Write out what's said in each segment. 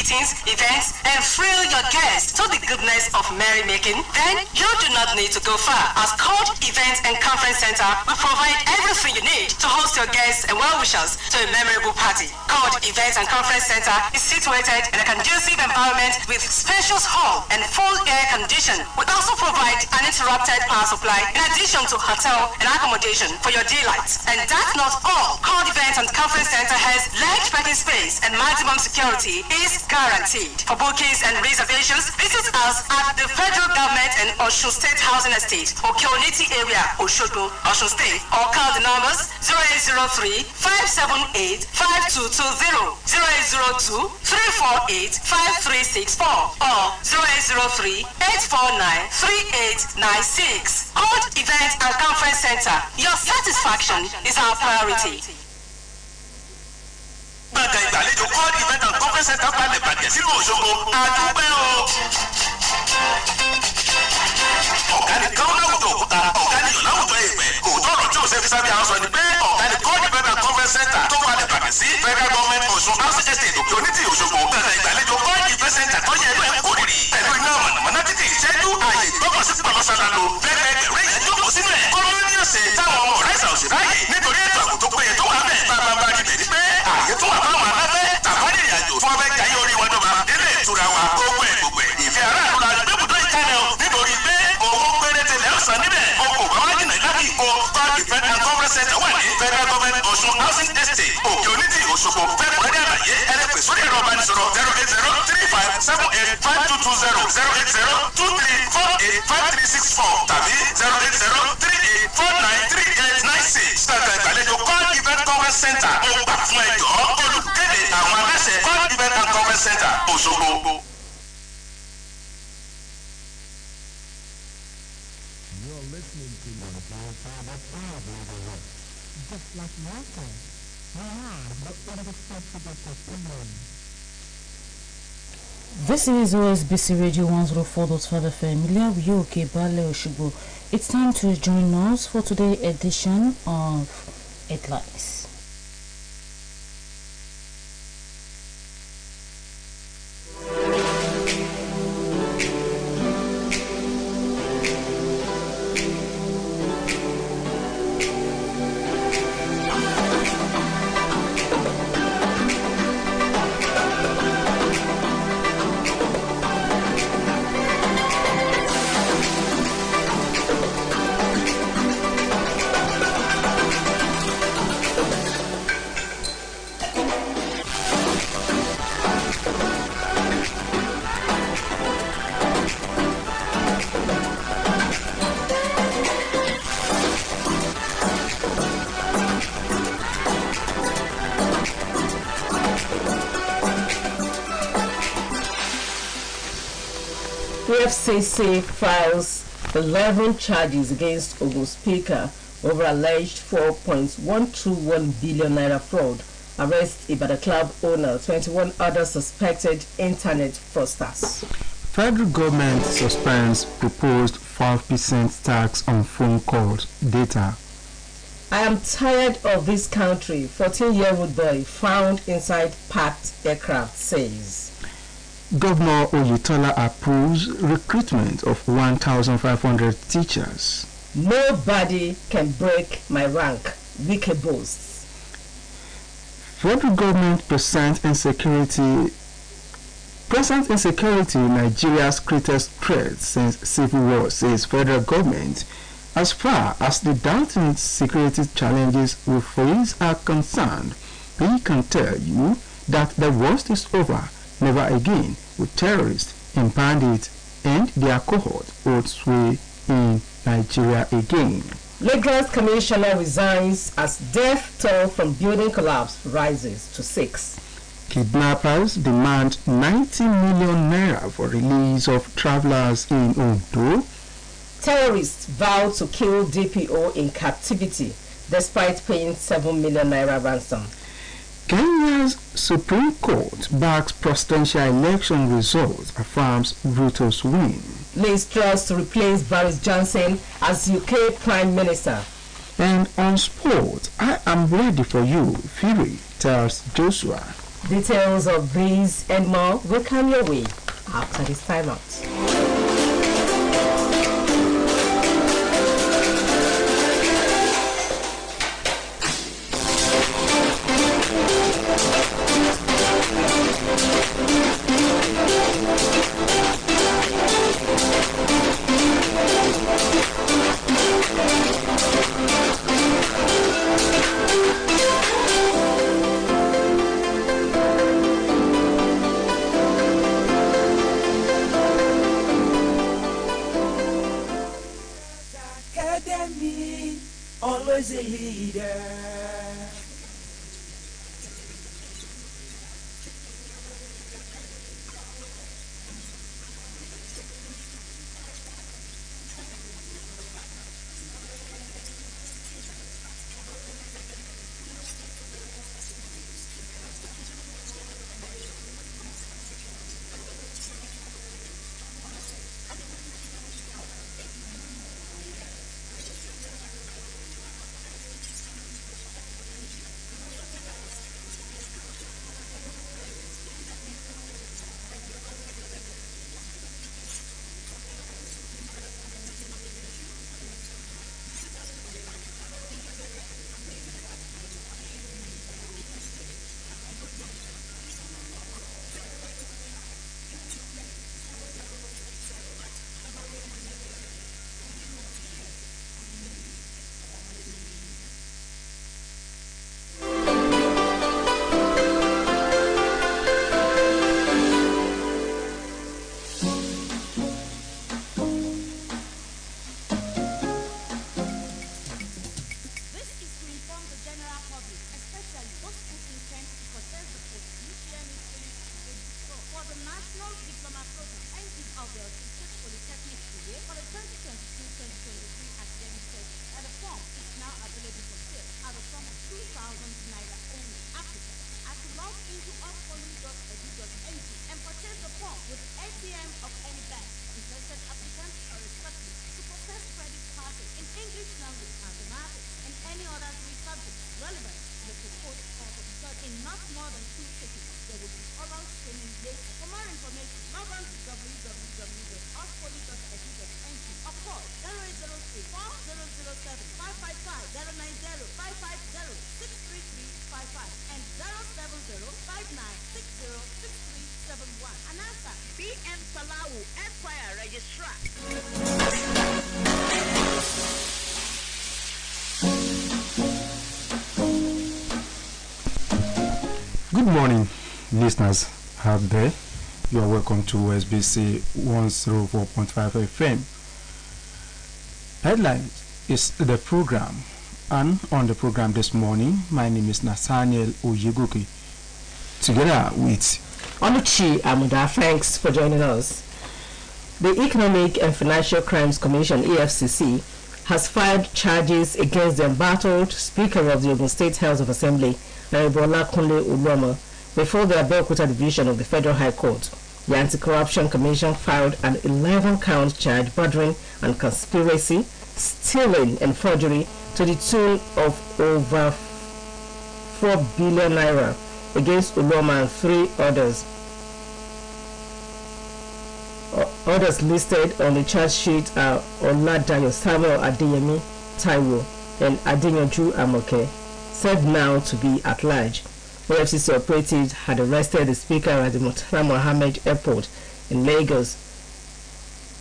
meetings, events, and thrill your guests to the goodness of merrymaking? Then you do not need to go far, as Court Events and Conference Center will provide everything you need to host your guests and well-wishers to a memorable party. Court Events and Conference Center is situated in a conducive environment with spacious hall and full air condition. We also provide uninterrupted power supply in addition to hotel and accommodation for your delight. And that's not all. Court Events and Conference Center has large parking space and maximum security is guaranteed. For bookings and reservations, visit us at the Federal Government and Osun State Housing Estate, Okeoniti area, Osogbo, Osun State, or call the numbers 0803-578-5220, 0802-348-5364, or 0803-849-3896. Court Events and Conference Center. Your satisfaction is our priority. Gbàgà ìgbàlejò Court Event and Conference Center balẹ̀ bàjẹ́ sílùú Òṣogbo. Àdúgbò o. Ọ̀gá ni káwọn láwùjọ òkúta, ọ̀gá ni yọ̀ láwùjọ èèpẹ̀. Òótọ́ ọ̀rọ̀ tí ò ṣe fi sábẹ́ àwọn sọ ni pé ọ̀gá ni Court Event and Conference Center tó balẹ̀ bàjẹ́ sí Federal Government Osun Housing Estate Okeoniti Òṣogbo. Gbàgà ìgbàlejò Court Event Center tó yẹ ẹlú ẹ̀ kórìrì. Pẹ̀lú iná mọ̀nàmọ́ná títì ìṣẹ́jú ààyè ìgbọ́kọ̀ sí pàlọ́sálà lò. Bẹ́ẹ̀ ẹgbẹ̀rún èèyàn jókòó sínú ẹ̀. Kọ́lọ́ ní ọ̀sẹ̀ táwọn ọmọ ọ̀rẹ́ ìsà òṣèláyè nítorí ètò ààbò tó péye tó wà bẹ́ẹ̀. Bàbá ibẹ̀ ni pé ààyè tó wà fáwọn aláfẹ́ tàbí ìrìnàjò fún ọbẹ̀ jayé orí wọn dọ́gba. Ilé ìtura wa gbogbo ẹ̀ ìfẹ́ aráàlú la gbé bùdó ìkànnì o nítorí pé owó péréte lẹ́ ọ̀sán níbẹ̀. Ọkọ̀ bá wá jìnnà láti ìkó Court Event and Conference Center wà ní Federal Government Osun Housing Estate Okeoniti Òṣogbo. Fẹ́ẹ́ wọlé àlàyé ẹlẹ́pẹ̀ sórí ẹ̀rọ ìbánisọ̀rọ̀ 08035785220, 08023485364 tàbí 08038493896. Gbàgbà ìgbàlejò Court Event Conference Center ó gbà fún ẹjọ́ olùkéde àwọn aláṣẹ Court Event and Conference Center Òṣogbo. Just like water. But unacceptable testimony. This is OSBC Radio 104.5 FM. Ilé Bale Osogbo. It's time to join us for today's edition of Headlines. FCC files 11 charges against Ogun Speaker over alleged 4.121 billion naira fraud. Arrest Ibadan club owner, 21 other suspected internet fraudsters. Federal government suspends proposed 5% tax on phone calls data. I am tired of this country, 14-year-old boy found inside packed aircraft says. Governor Oyetola approves recruitment of 1,500 teachers. Nobody can break my rank, Wike boasts. Federal government present insecurity, Nigeria's greatest threat since civil war, says federal government. As far as the daunting security challenges we face are concerned, we can tell you that the worst is over. Never again will terrorists and bandits and their cohort hold sway in Nigeria again. Lagos Commissioner resigns as death toll from building collapse rises to 6. Kidnappers demand 90 million naira for release of travelers in Ondo. Terrorists vow to kill DPO in captivity despite paying 7 million naira ransom. Kenya's Supreme Court backs presidential election results, affirms Ruto's win. Liz Truss to replace Boris Johnson as UK Prime Minister. And on sport, I am ready for you, Fury tells Joshua. Details of these and more will come your way after this time out. Always a leader. Good morning, listeners out there. You are welcome to OSBC 104.5 FM. Headline is the program, and on the program this morning, my name is Nathaniel Oyegoke, together with Oluchi Amuda. Thanks for joining us. The Economic and Financial Crimes Commission, EFCC, has filed charges against the embattled Speaker of the Ogun State House of Assembly, Naribola Kunle Uloma, before the Abeokuta Division of the Federal High Court. The Anti-Corruption Commission filed an 11-count charge bordering on conspiracy, stealing and forgery to the tune of over 4 billion naira against Uloma and 3 others. Others listed on the charge sheet are Oladayo Samuel Adeyemi Taiwo and Adeyanju Amoke, said now to be at large. OFCC operatives had arrested the Speaker at the Murtala Mohammed Airport in Lagos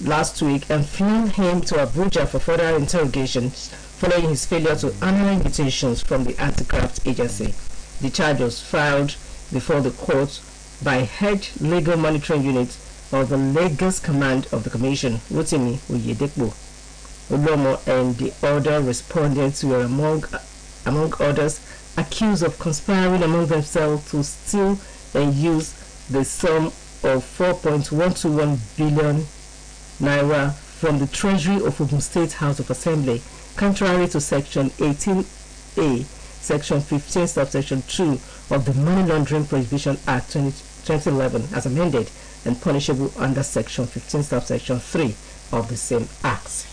last week and flown him to Abuja for further interrogations following his failure to honor invitations from the Anti-Graft Agency. The charge was filed before the court by Head Legal Monitoring Unit of the Lagos Command of the Commission, Rotimi Oyedepo. Olomo and the other respondents were among others accused of conspiring among themselves to steal and use the sum of 4.121 billion naira from the Treasury of Ogun State House of Assembly, contrary to Section 18A, Section 15, Subsection 2 of the Money Laundering Prohibition Act 2011 as amended and punishable under Section 15, Subsection 3 of the same Act.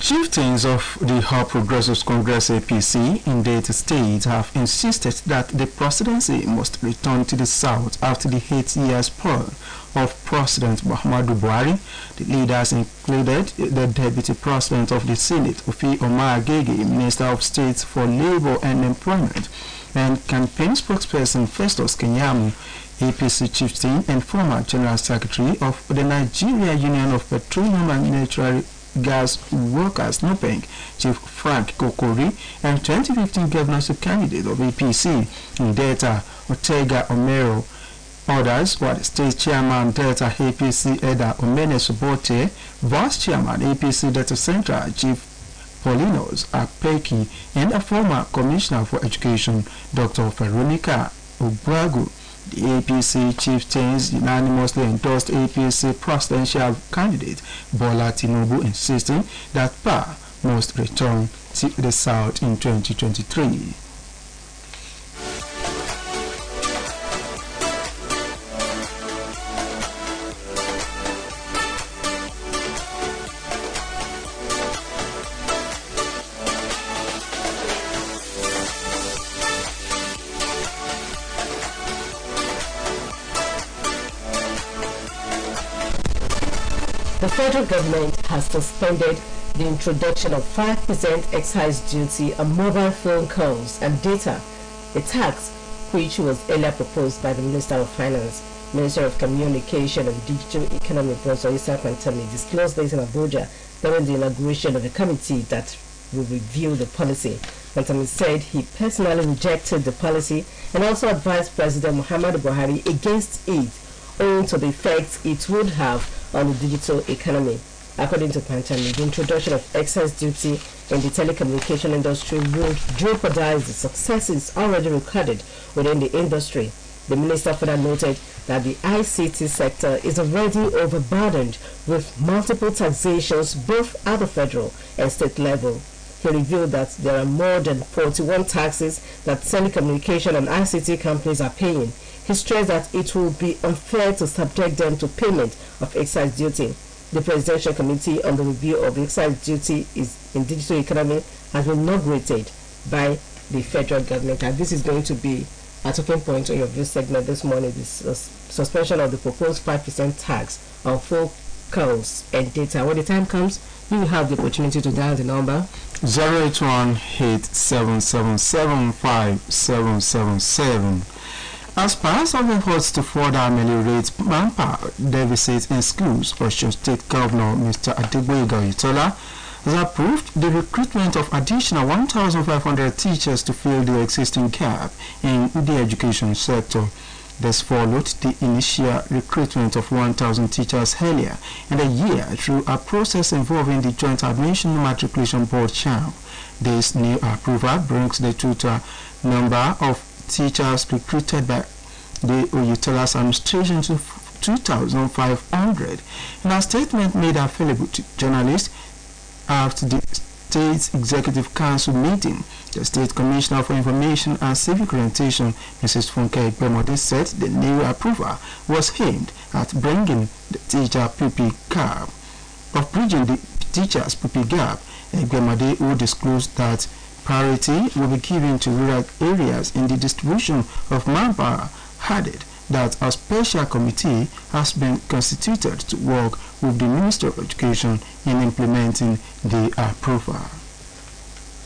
Chieftains of the All Progressives Congress APC in Delta State have insisted that the presidency must return to the South after the 8-year spell of President Muhammadu Buhari. The leaders included the Deputy President of the Senate, Ofi Omar Agege, Minister of State for Labour and Employment, and campaign spokesperson Festus Kenyamu, APC chieftain and former General Secretary of the Nigeria Union of Petroleum and Natural Gas Workers NOPENG, Chief Frank Kokori, and 2015 governorship candidate of APC in Delta, Ortega Omero. Others were the State Chairman Delta APC Eda Omene Sobote, Vice Chairman APC Delta Central Chief Paulinos Akpeki, and a former Commissioner for Education Dr. Veronica Ogbagu. The APC chieftains unanimously endorsed APC presidential candidate Bola Tinubu, insisting that power must return to the South in 2023. The federal government has suspended the introduction of 5% excise duty on mobile phone calls and data, a tax which was earlier proposed by the Minister of Finance. Minister of Communication and Digital Economy, Professor Issa Kwantami, disclosed this in Abuja during the inauguration of a committee that will review the policy. Kwantami said he personally rejected the policy and also advised President Muhammadu Buhari against it, owing to the effects it would have on the digital economy. According to Pantami, the introduction of excise duty in the telecommunication industry would jeopardize the successes already recorded within the industry. The minister further noted that the ICT sector is already overburdened with multiple taxations both at the federal and state level. He revealed that there are more than 41 taxes that telecommunication and ICT companies are paying. He stressed that it will be unfair to subject them to payment of excise duty. The Presidential Committee on the Review of Excise Duty in Digital Economy has been inaugurated by the federal government, and this is going to be a talking point on your view segment this morning, this suspension of the proposed 5% tax on phone calls and data. When the time comes, you will have the opportunity to dial the number 081-8777-5777. As part of efforts to further ameliorate manpower deficits in schools, Osun State Governor Mr. Adegboyega Oyetola has approved the recruitment of additional 1,500 teachers to fill the existing gap in the education sector. This followed the initial recruitment of 1,000 teachers earlier in the year through a process involving the Joint Admission Matriculation Board (JAMB). This new approval brings the total number of teachers recruited by the Oyetola's administration to 2,500. In a statement made available to journalists after the State Executive Council meeting, the State Commissioner for Information and Civic Orientation, Mrs. Funke Egbemode, said the new approval was aimed at bringing the teacher pupil gap. Of bridging the teachers pupil gap, Egbemode, who disclosed that priority will be given to rural areas in the distribution of manpower, added that a special committee has been constituted to work with the Minister of Education in implementing the approval.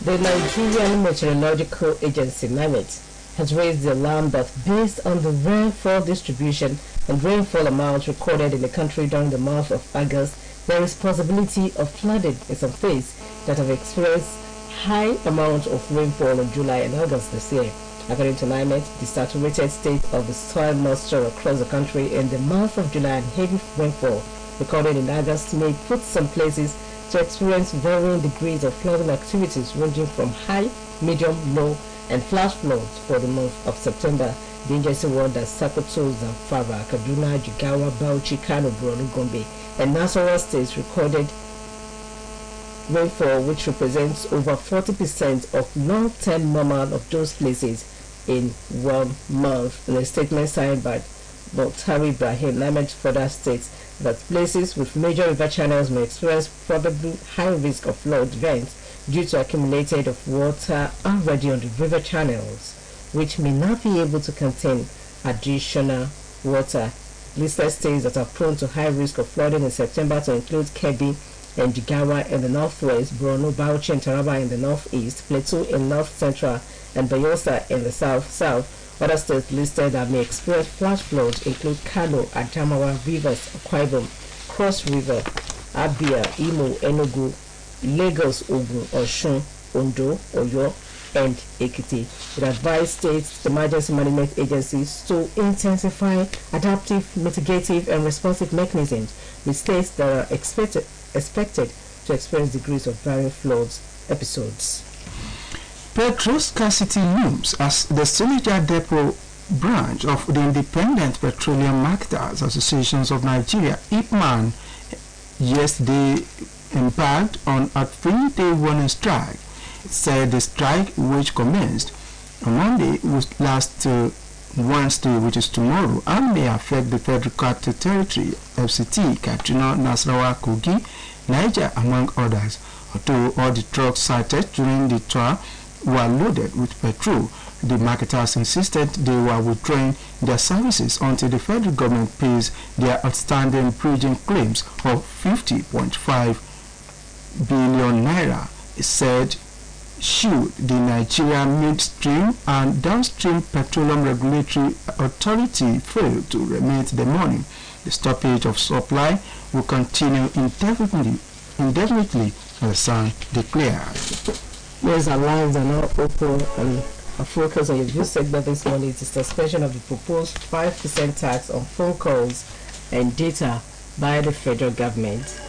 The Nigerian Meteorological Agency, NIMET, has raised the alarm that based on the rainfall distribution and rainfall amounts recorded in the country during the month of August, there is possibility of flooding in some states that have experienced high amounts of rainfall in July and August this year. According to NIMET, the saturated state of the soil moisture across the country in the month of July and heavy rainfall recorded in August may put some places to experience varying degrees of flooding activities ranging from high, medium, low, and flash floods for the month of September. The agency warned that Sokoto, Zamfara, Kaduna, Jigawa, Bauchi, Kano, Borno, Gombe, and Nasarawa states recorded rainfall which represents over 40% of long-term normal of those places in 1 month. In a statement signed by Baltari Ibrahim Ahmed further states that places with major river channels may experience probably high risk of flood events due to accumulated of water already on the river channels, which may not be able to contain additional water. Listed states that are prone to high risk of flooding in September to include Kebbi and Jigawa in the northwest, Borno, Bauchi and Taraba in the northeast, Plateau in north central, and Bayelsa in the south. Other states listed that may experience flash floods include Kano, Adamawa, Rivers, Akwa Ibom, Cross River, Abia, Imo, Enugu, Lagos, Ogun, Osun, Ondo, Oyo, and Ekiti. It advised states emergency management agencies to intensify adaptive, mitigative, and responsive mechanisms with states that are expected to experience degrees of varying floods episodes. Petrol scarcity looms as the Senegal Depot branch of the Independent Petroleum Marketers Associations of Nigeria, IPMAN, yesterday embarked on a 3-day warning strike. It said the strike, which commenced on Monday, will last till Wednesday, which is tomorrow, and may affect the Federal Capital Territory, FCT, Kaduna, Nasarawa, Kogi, Niger, among others. Although all the trucks cited during the tour were loaded with petrol, the marketers insisted they were withdrawing their services until the federal government pays their outstanding bridging claims of 50.5 billion naira. It said, should the Nigeria Midstream and Downstream Petroleum Regulatory Authority fail to remit the money, the stoppage of supply will continue indefinitely, as San declared. Yes, our lines are now open, and our focus on your news segment this morning is the suspension of the proposed 5% tax on phone calls and data by the federal government.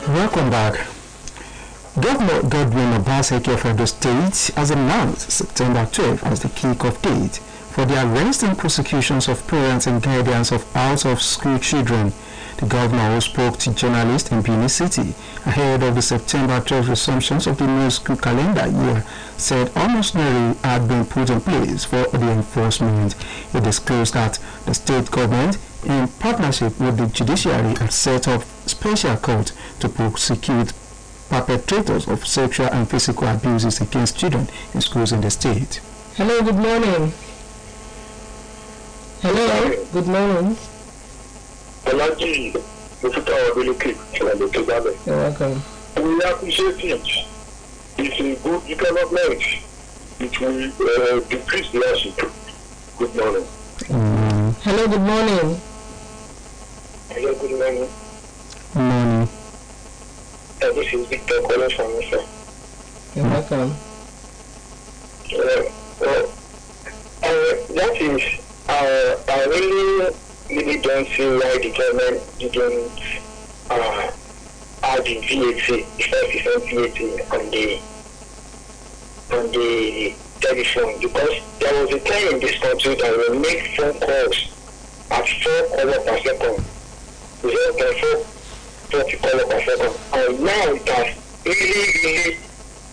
Welcome back. Governor Godwin Obaseki of Edo State has announced September 12th as the kick-off date for the arrest and prosecutions of parents and guardians of out-of-school children. The governor, who spoke to journalists in Benin City ahead of the September 12th resumptions of the new school calendar year, said all machinery had been put in place for the enforcement. He disclosed that the state government in partnership with the judiciary, has set up special court to prosecute perpetrators of sexual and physical abuses against children in schools in the state. Hello, good morning. Hello, good morning. You're welcome. We appreciate it. It's a good development. It will decrease the hardship. Good morning. Hello, good morning. Hello, good morning. Good morning. This is Victor calling from Mr. You're welcome. That is, I really don't see why the government didn't add the VAT, 5% VAT on the telephone, because there was a time in this country that we make phone calls at 4 calls per second, 0.40 calls per second, and now it has really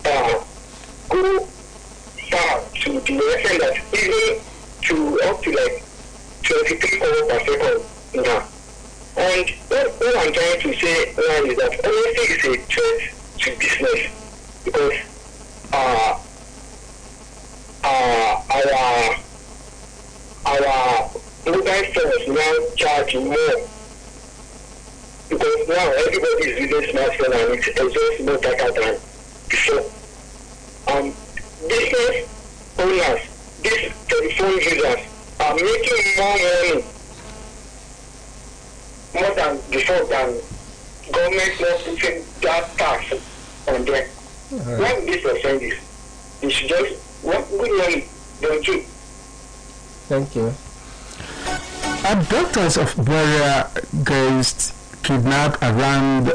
go far to the extent that even to up to like 23 calls per second now. And what I'm trying to say now is that honesty is a threat to business, because our mobile phones now charge more, because now everybody is using smartphone and it's just more data than before. Business owners, these telephone users are making more money, more than before, than government not putting that tax on them. Why would this offend this? They should just work good money, don't you? Thank you. Abductors of Boria girls kidnapped around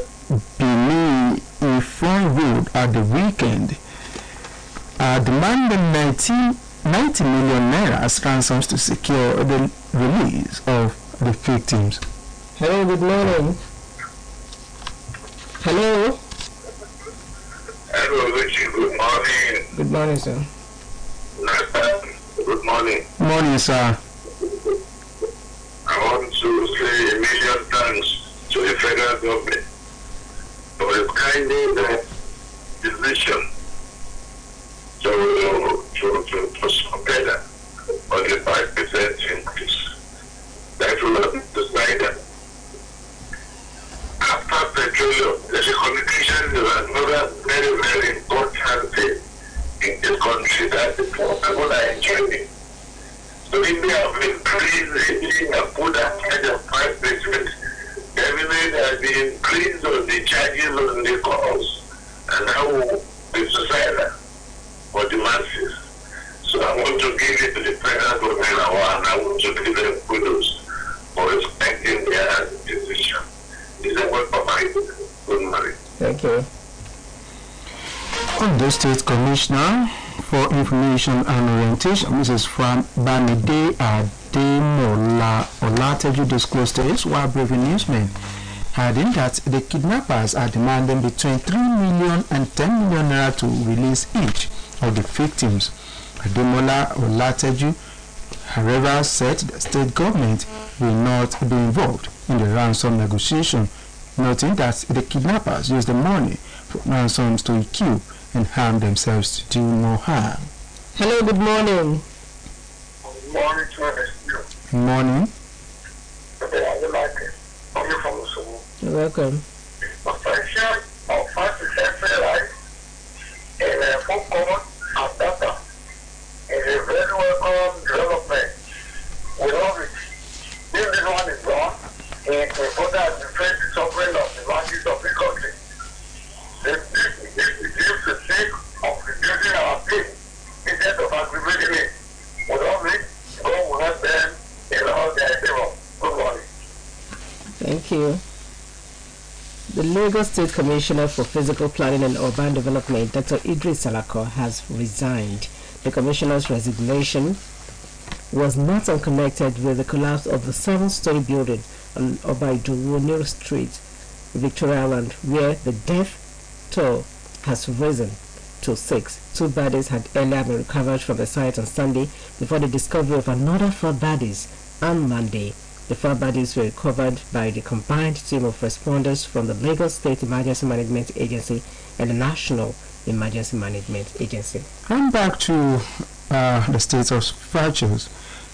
Benin Ifon Road at the weekend are demanding 90 million naira as ransoms to secure the release of the victims. Hello, good morning. Hello. Hello, Richie. Good morning. Good morning, sir. Good morning. Morning, sir. I want to say a million thanks to the federal government for its kindly decision to suspend on the 5% increase. That will have decided. After petroleum, the communication is another very, very important thing in this country that the poor people are enjoying. So if they have increased and put that kind of 5%, everything has been increased on the charges on the calls, and how the society for the masses. So I want to give it to the federal government, and I want to give them kudos for respecting their decision. Is that what Papa is? Good morning. Thank you. The State Commissioner for Information and Orientation, Mrs. Fran Banide Ademola Olateju, disclosed to his while briefing newsmen, adding that the kidnappers are demanding between 3 million and 10 million naira to release each of the victims. Ademola Olateju, however, said the state government will not be involved in the ransom negotiation, noting that the kidnappers use the money for ransoms to kill and harm themselves to do no harm. Hello, good morning. Good morning to us. Good morning. You're welcome. Potential of 5% realized in a phone call and data is a very welcome development. We love it. If this one is gone, it will further defend the sovereign of the values of the country. This is the sake of reducing our pain instead of aggravating it. Without it, God will help them in all their endeavor. Good morning. Thank you. The Lagos State Commissioner for Physical Planning and Urban Development, Dr. Idris Salako, has resigned. The Commissioner's resignation was not unconnected with the collapse of the 7-story building on Obaiduru Street, Victoria Island, where the death toll has risen to 6. 2 bodies had earlier been recovered from the site on Sunday before the discovery of another 4 bodies on Monday. The four bodies were recovered by the combined team of responders from the Lagos State Emergency Management Agency and the National Emergency Management Agency. And back to the state of virtues.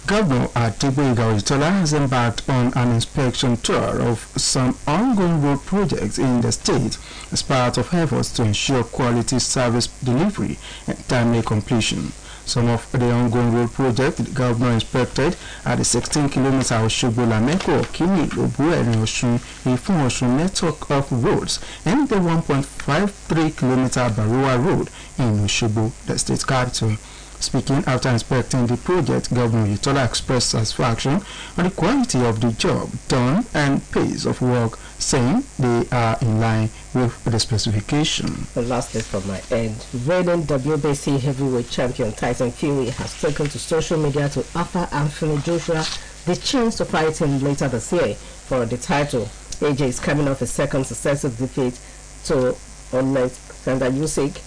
Governor Adegboyega Oyetola has embarked on an inspection tour of some ongoing road projects in the state as part of efforts to ensure quality service delivery and timely completion. Some of the ongoing road projects the governor inspected are the 16-kilometer Osogbo-Lameko, Okini, Obuerin, Osun, Ifun, Osun network of roads and the 1.53-kilometer Baruwa Road in Osogbo, the state capital. Speaking after inspecting the project, Governor Oyetola expressed satisfaction on the quality of the job done and pace of work, saying they are in line with the specification. The last list from my end. Reigning WBC heavyweight champion Tyson Fury has taken to social media to offer Anthony Joshua the chance to fight him later this year for the title. AJ is coming off a second successive defeat to Alexander Usyk,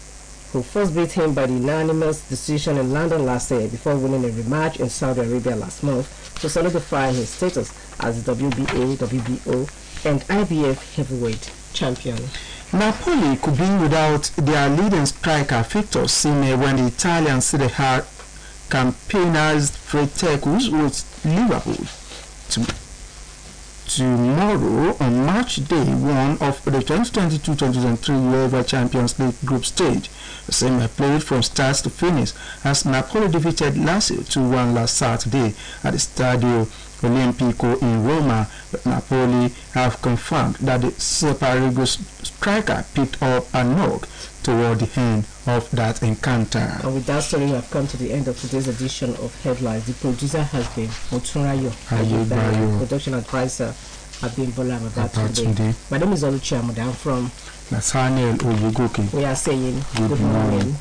who first beat him by the unanimous decision in London last year before winning a rematch in Saudi Arabia last month to solidify his status as the WBA, WBO, and IBF heavyweight champion. Napoli could be without their leading striker Victor Osimhen when the Italians see the hard campaigners Fred Tekus with Liverpool tomorrow on match day 1 of the 2022-2023 UEFA Champions League group stage. Osimhen played from start to finish as Napoli defeated Lazio 2-1 last Saturday at the Stadio Olimpico in Roma, but Napoli have confirmed that the Super striker picked up a knock toward the end of that encounter. And with that story, we have come to the end of today's edition of Headlines. The producer has been Motunrayo. Production advisor have been Bola Babatunde. My name is Oluchi Amuda. I'm from Nathaniel Oyegoke. We are saying good morning.